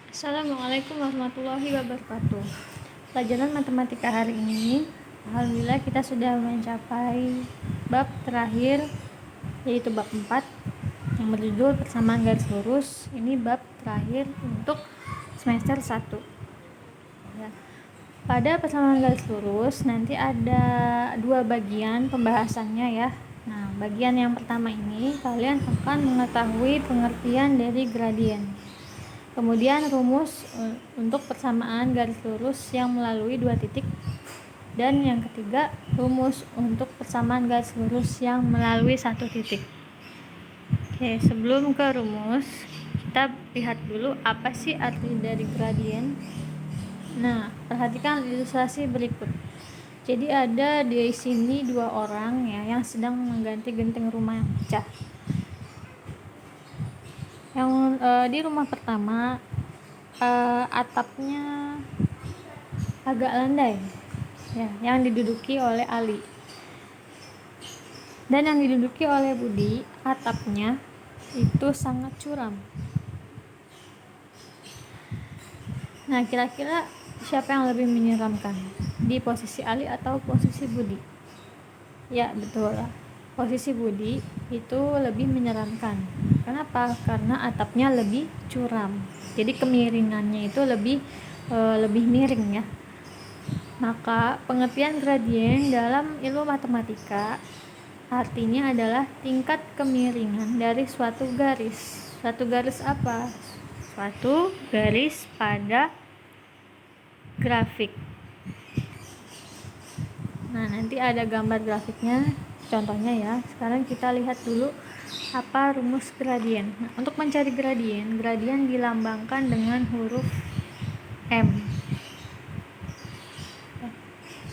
Assalamualaikum warahmatullahi wabarakatuh. Pelajaran matematika hari ini, alhamdulillah kita sudah mencapai bab terakhir, yaitu bab 4 yang berjudul persamaan garis lurus. Ini bab terakhir untuk semester 1 ya. Pada persamaan garis lurus nanti ada dua bagian pembahasannya ya. Nah, bagian yang pertama ini kalian akan mengetahui pengertian dari gradien. Kemudian rumus untuk persamaan garis lurus yang melalui dua titik. Dan yang ketiga, rumus untuk persamaan garis lurus yang melalui satu titik. Oke, sebelum ke rumus, kita lihat dulu apa sih arti dari gradien. Nah, perhatikan ilustrasi berikut. Jadi ada di sini dua orang ya yang sedang mengganti genting rumah yang pecah. Yang di rumah pertama atapnya agak landai ya, yang diduduki oleh Ali. Dan yang diduduki oleh Budi, atapnya itu sangat curam. Nah, kira-kira siapa yang lebih menyeramkan? Di posisi Ali atau posisi Budi? Ya, betul lah. Posisi Budi itu lebih menyeramkan. Kenapa? Karena atapnya lebih curam. Jadi kemiringannya itu lebih miring ya. Maka pengertian gradien dalam ilmu matematika artinya adalah tingkat kemiringan dari suatu garis. Suatu garis apa? Suatu garis pada grafik. Nah, nanti ada gambar grafiknya, contohnya ya. Sekarang kita lihat dulu apa rumus gradien. Nah, untuk mencari gradien dilambangkan dengan huruf M.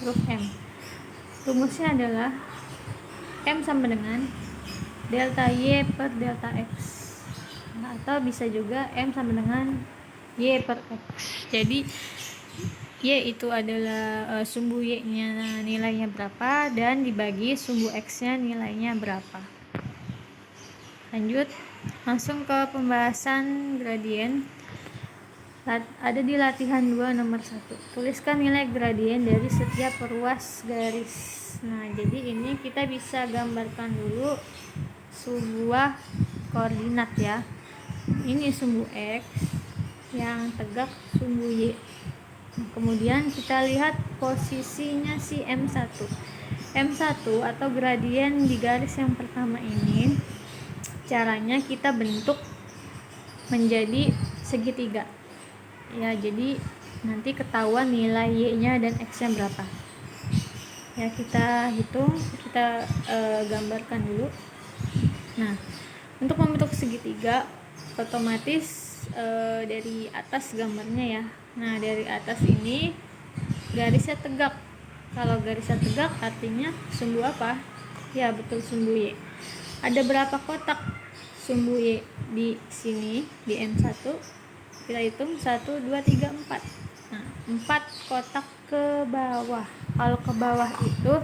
Huruf M. Rumusnya adalah M sama dengan delta Y per delta X. Nah, atau bisa juga M sama dengan Y per X. Jadi Y itu adalah sumbu Y-nya nilainya berapa, dan dibagi sumbu X-nya nilainya berapa. Lanjut, langsung ke pembahasan gradien. Ada di latihan 2 nomor 1. Tuliskan nilai gradien dari setiap ruas garis. Nah, jadi ini kita bisa gambarkan dulu sebuah koordinat ya. Ini sumbu X, yang tegak sumbu Y. Kemudian kita lihat posisinya si M1. M1 atau gradien di garis yang pertama ini, caranya kita bentuk menjadi segitiga. Ya, jadi nanti ketahuan nilai Y-nya dan X-nya berapa. Ya, kita hitung, kita gambarkan dulu. Nah, untuk membentuk segitiga otomatis dari atas gambarnya ya. Nah, dari atas ini garisnya tegak. Kalau garisnya tegak artinya sumbu apa? Ya, betul, sumbu Y. Ada berapa kotak sumbu Y di sini di M1? Kita hitung 1, 2, 3, 4. Nah, 4 kotak ke bawah. Kalau ke bawah itu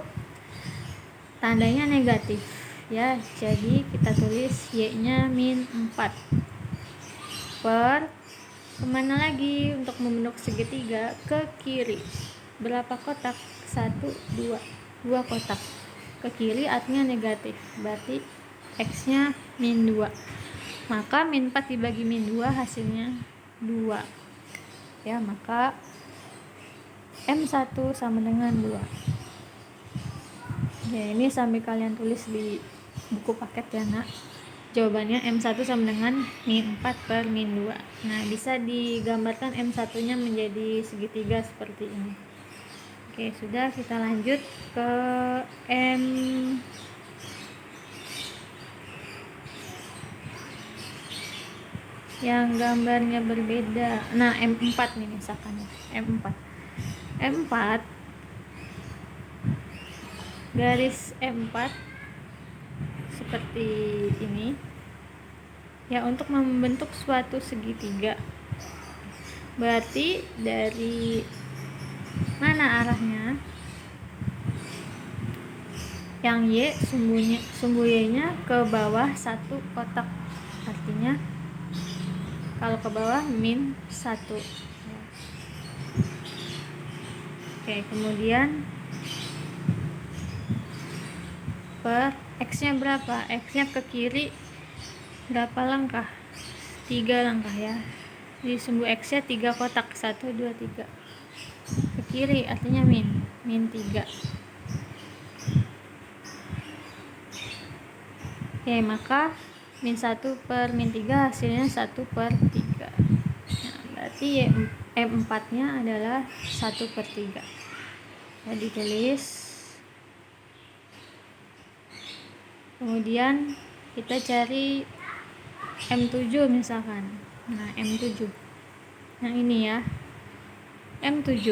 tandanya negatif ya. Jadi kita tulis Y-nya min 4. Per kemana lagi untuk membentuk segitiga? Ke kiri. Berapa kotak? 1, 2. 2 kotak. Ke kiri artinya negatif. Berarti X-nya min 2. Maka min 4 dibagi min 2 hasilnya 2. Ya, maka M1 sama dengan 2. Ya, ini sambil kalian tulis di buku paket ya, Nak. Jawabannya M1 sama dengan min 4 per min 2. Nah, bisa digambarkan M1-nya menjadi segitiga seperti ini. Oke, sudah, kita lanjut ke M yang gambarnya berbeda. Nah, M4 nih misalkan ya. M4 garis M4 seperti ini ya. Untuk membentuk suatu segitiga berarti dari mana arahnya? Yang Y, sumbu Y nya ke bawah 1 kotak, artinya kalau ke bawah min 1. Oke, kemudian per x nya berapa? X nya ke kiri berapa langkah? 3 langkah ya. Di sumbu x nya 3 kotak, 1, 2, 3. Ke kiri artinya min 3. Oke, maka min 1 per min 3 hasilnya 1 per 3. Nah, berarti M4 nya adalah 1 per 3. Ya, ditulis. Kemudian kita cari M7 misalkan. Nah, M7 yang ini ya, M7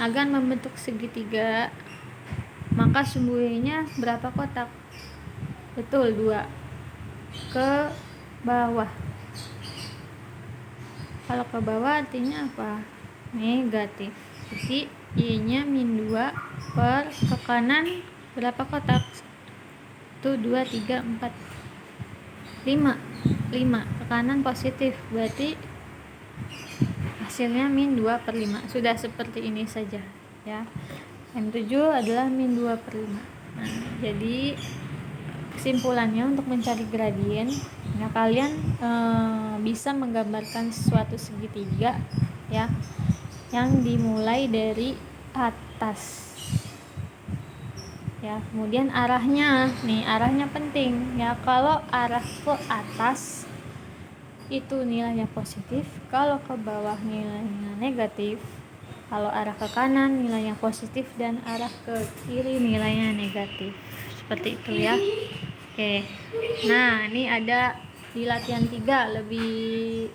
agar membentuk segitiga, maka sumbu Y-nya berapa kotak? Betul, 2 ke bawah. Kalau ke bawah artinya apa? Negatif. Jadi Y-nya min 2 per ke kanan berapa kotak? 1, 2, 3, 4, 5 ke kanan positif, berarti hasilnya min 2 per 5. Sudah seperti ini saja ya. M7 adalah min 2 per 5. Nah, jadi kesimpulannya untuk mencari gradien ya, kalian bisa menggambarkan suatu segitiga ya yang dimulai dari atas ya, kemudian arahnya penting ya. Kalau arah ke atas itu nilainya positif, kalau ke bawah nilainya negatif, kalau arah ke kanan nilainya positif, dan arah ke kiri nilainya negatif. Seperti itu ya. Oke, nah ini ada di latihan 3 lebih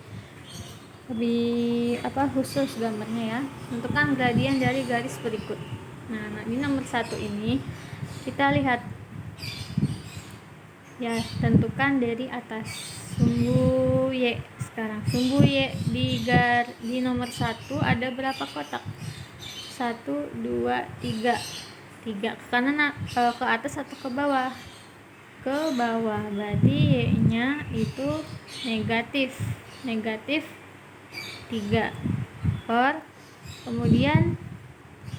khusus gambarnya ya. Tentukan gradien dari garis berikut. Nah, di nomor 1 ini kita lihat ya, tentukan dari atas sumbu Y. Sekarang sumbu Y di nomor 1 ada berapa kotak? 1, 2, 3 ke kanan, ke atas atau ke bawah? Ke bawah, berarti Y-nya itu negatif 3 per, kemudian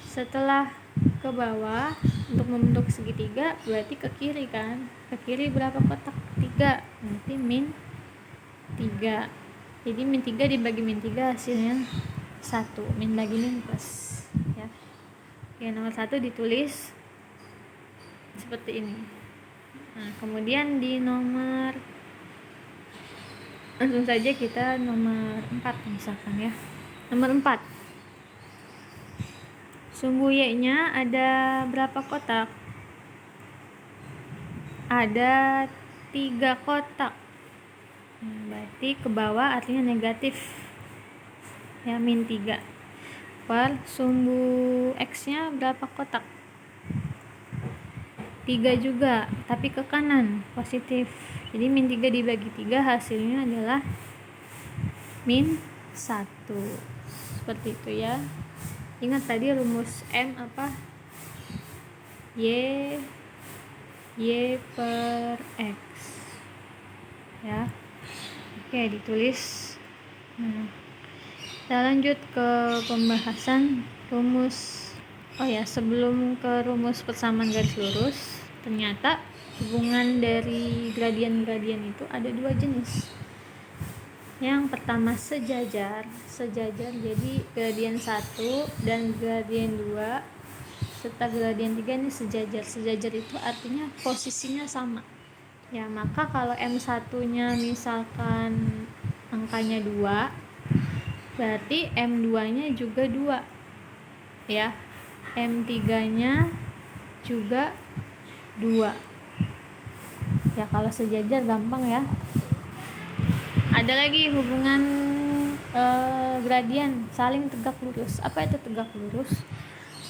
setelah ke bawah untuk membentuk segitiga berarti ke kiri kan, ke kiri berapa kotak? 3, berarti min 3. Jadi min 3 dibagi min 3 hasilnya 1, min bagi min plus ya. Oke, nomor 1 ditulis seperti ini. Nah, kemudian di nomor, langsung saja kita nomor 4 misalkan ya. Nomor 4, sumbu Y-nya ada berapa kotak? Ada 3 kotak. Berarti ke bawah artinya negatif ya, min 3 per sumbu X-nya berapa kotak? 3 juga, tapi ke kanan positif. Jadi min 3 dibagi 3 hasilnya adalah min 1. Seperti itu ya. Ingat tadi rumus M apa? Y per X ya. Oke, ditulis. Nah, kita lanjut ke pembahasan rumus. Oh ya, sebelum ke rumus persamaan garis lurus, ternyata hubungan dari gradien-gradien itu ada 2 jenis. Yang pertama sejajar, jadi gradien 1 dan gradien 2 serta gradien 3 ini sejajar. Sejajar itu artinya posisinya sama ya, maka kalau M1 nya misalkan angkanya 2, berarti M2 nya juga 2 ya, M3 nya juga 2 ya. Kalau sejajar gampang ya. Ada lagi hubungan gradien saling tegak lurus. Apa itu tegak lurus?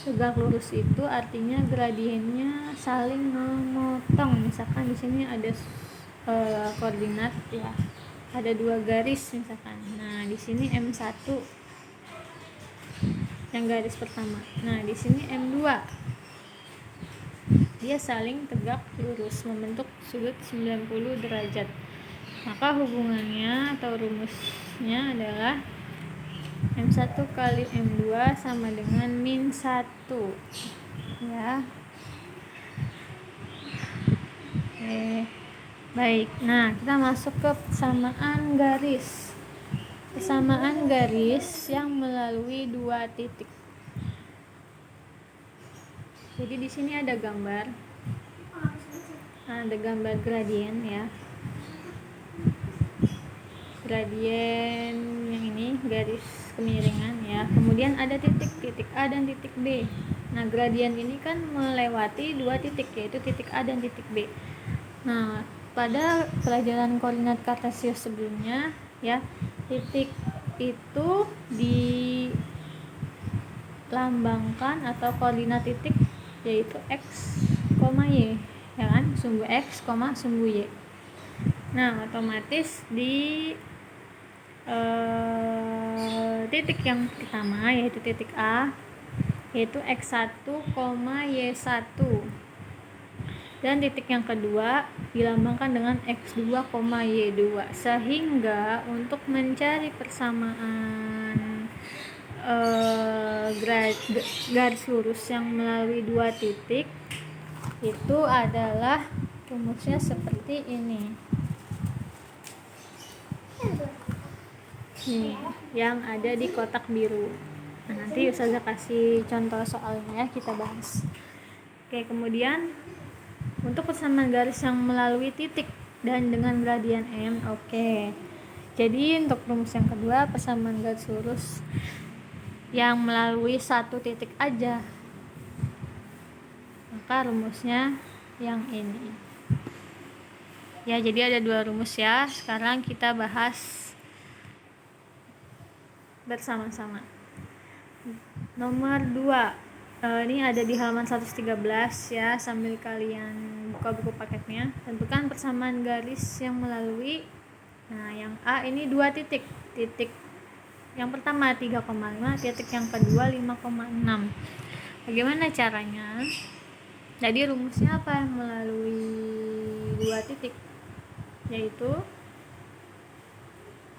Tegak lurus itu artinya gradiennya saling memotong. Misalkan di sini ada koordinat ya, ada 2 garis misalkan. Nah, di sini M1 yang garis pertama. Nah, di sini M2. Dia saling tegak lurus membentuk sudut 90 derajat. Maka hubungannya atau rumusnya adalah M1 kali M2 sama dengan min 1 ya. Oke. Baik, nah kita masuk ke persamaan garis. Persamaan garis yang melalui dua titik. Jadi di sini ada gambar gradien ya. Gradien yang ini garis kemiringan ya. Kemudian ada titik A dan titik B. Nah, gradien ini kan melewati dua titik, yaitu titik A dan titik B. Nah, pada pelajaran koordinat kartesius sebelumnya ya, titik itu dilambangkan atau koordinat titik yaitu x, y ya kan, sumbu x, sumbu y. Nah, otomatis di titik yang pertama yaitu titik A yaitu x1, y1, dan titik yang kedua dilambangkan dengan x2, y2, sehingga untuk mencari persamaan garis lurus yang melalui dua titik itu adalah rumusnya seperti ini. Nih, yang ada di kotak biru. Nah, nanti Ustazah kasih contoh soalnya ya, kita bahas. Oke, kemudian untuk persamaan garis yang melalui titik dan dengan gradien M. Oke. Jadi untuk rumus yang kedua, persamaan garis lurus yang melalui satu titik aja. Maka rumusnya yang ini. Ya, jadi ada dua rumus ya. Sekarang kita bahas bersama-sama. Nomor 2, ini ada di halaman 113 ya, sambil kalian buka buku paketnya. Tentukan persamaan garis yang melalui, nah yang A ini dua titik yang pertama 3,5, titik yang kedua 5,6. Bagaimana caranya? Jadi rumusnya apa yang melalui dua titik? Yaitu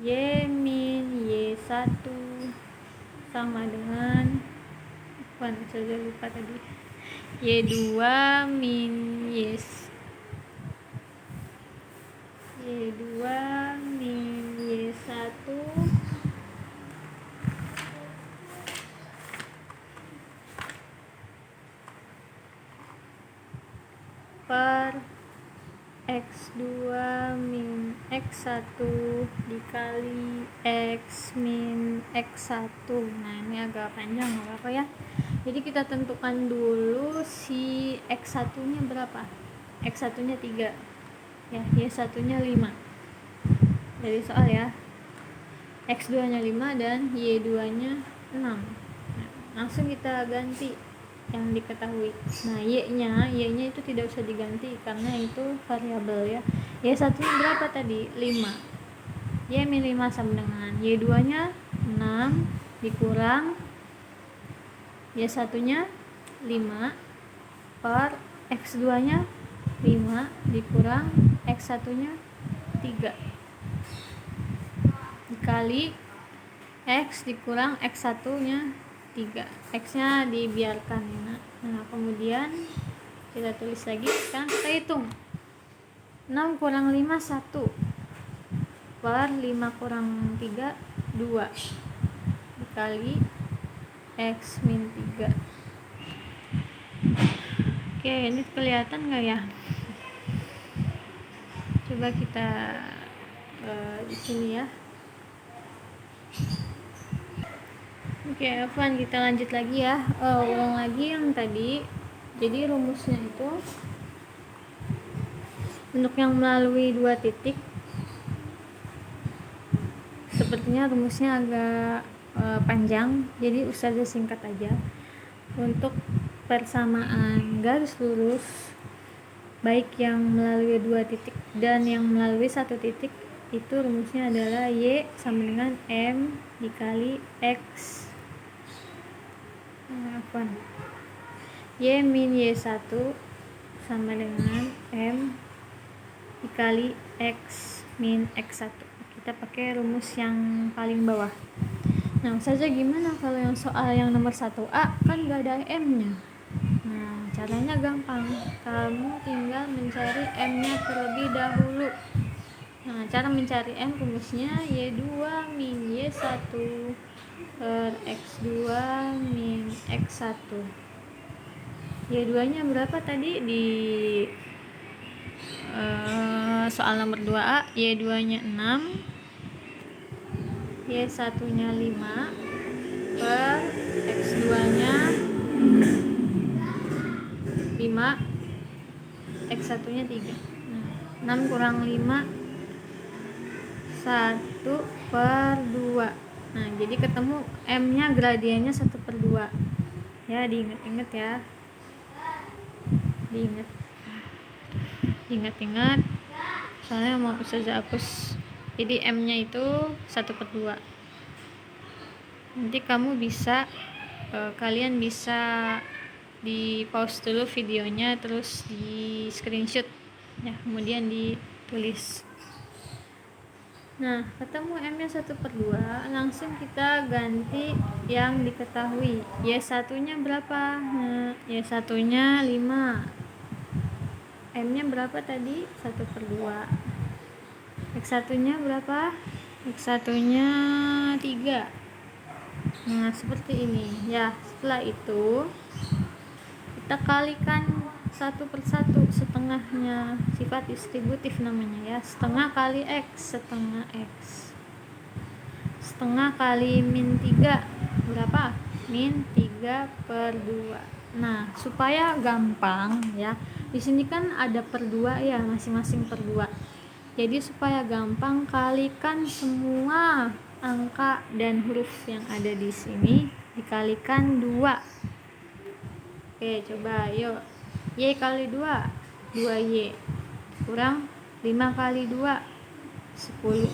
Y min Y1 sama dengan saya lupa tadi, Y2 min Y2 min Y1 per X2 min X1 dikali X min X1. Nah, ini agak panjang, nggak apa-apa ya. Jadi kita tentukan dulu si X1 nya berapa. X1 nya 3 ya, Y1 nya 5 dari soal ya. X2 nya 5 dan Y2 nya 6. Nah, langsung kita ganti yang diketahui. Nah, y-nya itu tidak usah diganti karena itu variabel ya. Y1 nya berapa tadi? 5. Y min 5 sama dengan Y2 nya 6 dikurang Y1 nya 5 per X2 nya 5 dikurang X1 nya 3 dikali X dikurang X1 nya 3. X nya dibiarkan ya. Nah, kemudian kita tulis lagi. Sekarang kita hitung 6 kurang 5 1 per 5 kurang 3 2 dikali X min 3. Oke, ini kelihatan gak ya? Coba kita di sini ya. Oke, Evan, kita lanjut lagi ya. Ulang lagi yang tadi. Jadi rumusnya itu untuk yang melalui dua titik, sepertinya rumusnya agak panjang, jadi Ustazah singkat aja. Untuk persamaan garis lurus baik yang melalui dua titik dan yang melalui satu titik, itu rumusnya adalah Y sama dengan M dikali X Y min Y1 sama dengan M dikali X min X1. Kita pakai rumus yang paling bawah. Nah, saja gimana kalau yang soal yang nomor 1A kan gak ada M-nya. Nah, caranya gampang. Kamu tinggal mencari M-nya terlebih dahulu. Nah, cara mencari M rumusnya Y2 min Y1 per X2 min X1. Y2 nya berapa tadi di soal nomor 2A? Y2 nya 6, Y1 nya 5 per X2 nya 5, X1 nya 3. Nah, 6 kurang 5 1 per 2. Nah, jadi ketemu M nya gradiennya 1 per 2 ya, diingat-ingat ya, diingat-ingat soalnya mau saja hapus. Jadi M nya itu 1 per 2. Nanti kamu bisa kalian bisa di pause dulu videonya, terus di screenshot ya, kemudian ditulis. Nah, ketemu M nya 1 per 2, langsung kita ganti yang diketahui. Y1 nya berapa? Nah, Y1 nya 5. M nya berapa tadi? 1 per 2. X1 nya berapa? X1 nya 3. Nah, seperti ini ya. Setelah itu kita kalikan 1 per 1, setengahnya, sifat distributif namanya ya. Setengah kali X, setengah X. Setengah kali min 3 berapa? Min 3 per 2. Nah, supaya gampang ya, di sini kan ada per 2 ya, masing-masing per 2. Jadi supaya gampang, kalikan semua angka dan huruf yang ada di sini dikalikan 2. Oke, coba yuk. Y kali 2, 2Y. Kurang 5 kali 2, 10.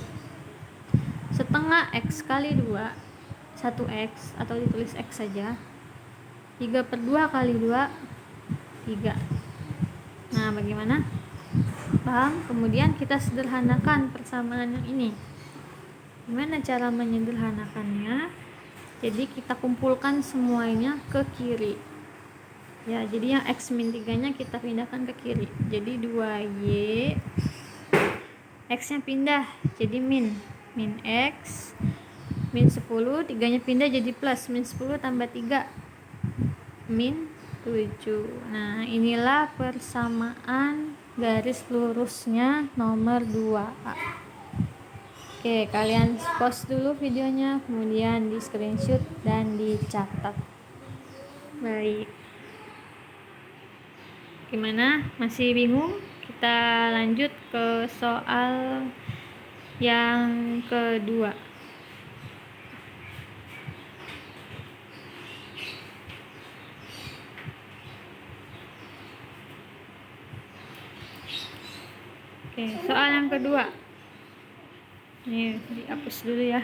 Setengah X kali 2, 1X, atau ditulis X saja. 3 per 2 kali 2, 3. Nah, bagaimana? Paham? Kemudian kita sederhanakan persamaan yang ini. Gimana cara menyederhanakannya? Jadi kita kumpulkan semuanya ke kiri ya. Jadi yang X min 3 nya kita pindahkan ke kiri, jadi 2Y. X nya pindah jadi min X min 10, 3 nya pindah jadi plus, min 10 tambah 3 min 7. Nah, inilah persamaan garis lurusnya nomor 2A. Oke, kalian pause dulu videonya, kemudian di screenshot dan dicatat. Baik, gimana? Masih bingung? Kita lanjut ke soal yang kedua. Oke, soal yang kedua. Ini dihapus dulu ya.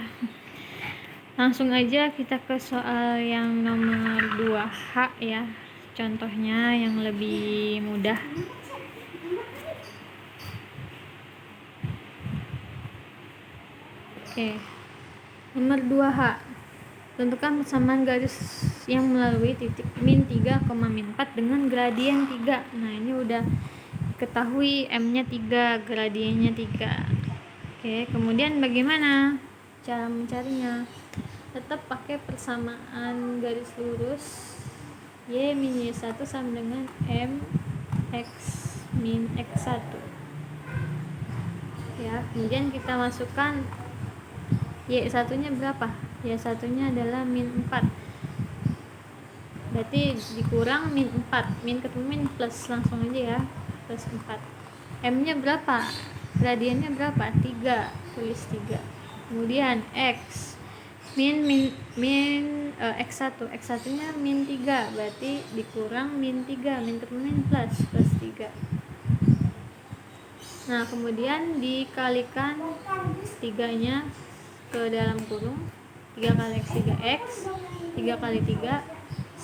Langsung aja kita ke soal yang nomor 2H ya. Contohnya yang lebih mudah. Oke. Nomor 2H. Tentukan persamaan garis yang melalui titik min 3, min 4 dengan gradien 3. Nah, ini udah ketahui M-nya 3, gradiennya 3. Oke, kemudian bagaimana cara mencarinya? Tetap pakai persamaan garis lurus. Y min Y1 sama dengan M X min X1 ya. Kemudian kita masukkan Y1 nya berapa? Y1 nya adalah min 4, berarti dikurang min 4, min ketemu min plus, langsung aja ya, plus 4. M nya berapa? Gradiennya berapa? 3, tulis 3. Kemudian X X1 nya min 3, berarti dikurang min 3, min ketemu min plus 3. Nah, kemudian dikalikan 3 nya ke dalam kurung, 3 kali X 3X, 3 kali 3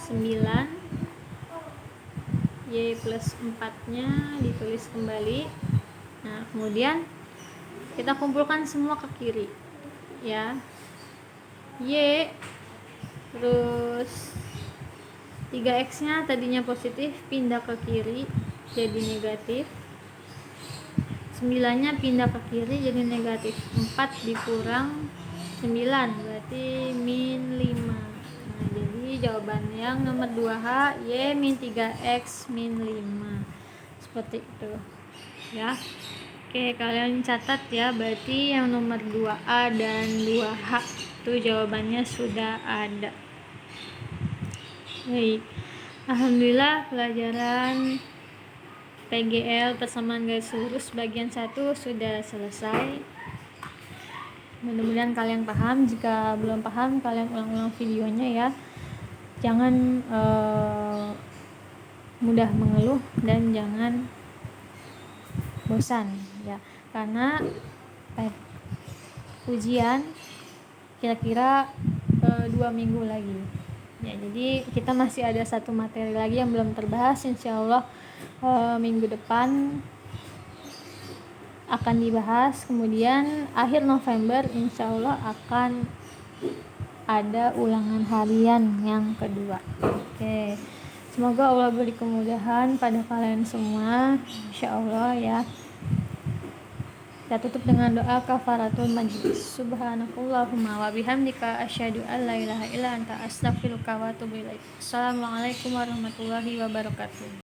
9, Y plus 4 nya ditulis kembali. Nah, kemudian kita kumpulkan semua ke kiri ya. Y terus 3x nya tadinya positif pindah ke kiri jadi negatif, 9 nya pindah ke kiri jadi negatif, 4 dikurang 9 berarti min 5. Nah, jadi jawaban yang nomor 2H Y min 3x min 5 seperti itu ya. Oke, kalian catat ya, berarti yang nomor 2A dan 2H itu jawabannya sudah ada. Baik, alhamdulillah pelajaran PGL persamaan garis lurus bagian 1 sudah selesai. Mudah-mudahan kalian paham. Jika belum paham, kalian ulang-ulang videonya ya. Jangan mudah mengeluh dan jangan bosan ya, karena ujian kira-kira 2 minggu lagi ya. Jadi kita masih ada satu materi lagi yang belum terbahas, insya Allah minggu depan akan dibahas. Kemudian akhir November insya Allah akan ada ulangan harian yang kedua. Oke, semoga Allah beri kemudahan pada kalian semua, insya Allah ya. Kita tutup dengan doa kafaratul majlis. Subhanakallahumma wa bihamdika asyhadu an la ilaha illa anta astaghfiruka wa atubu ilaik. Assalamualaikum warahmatullahi wabarakatuh.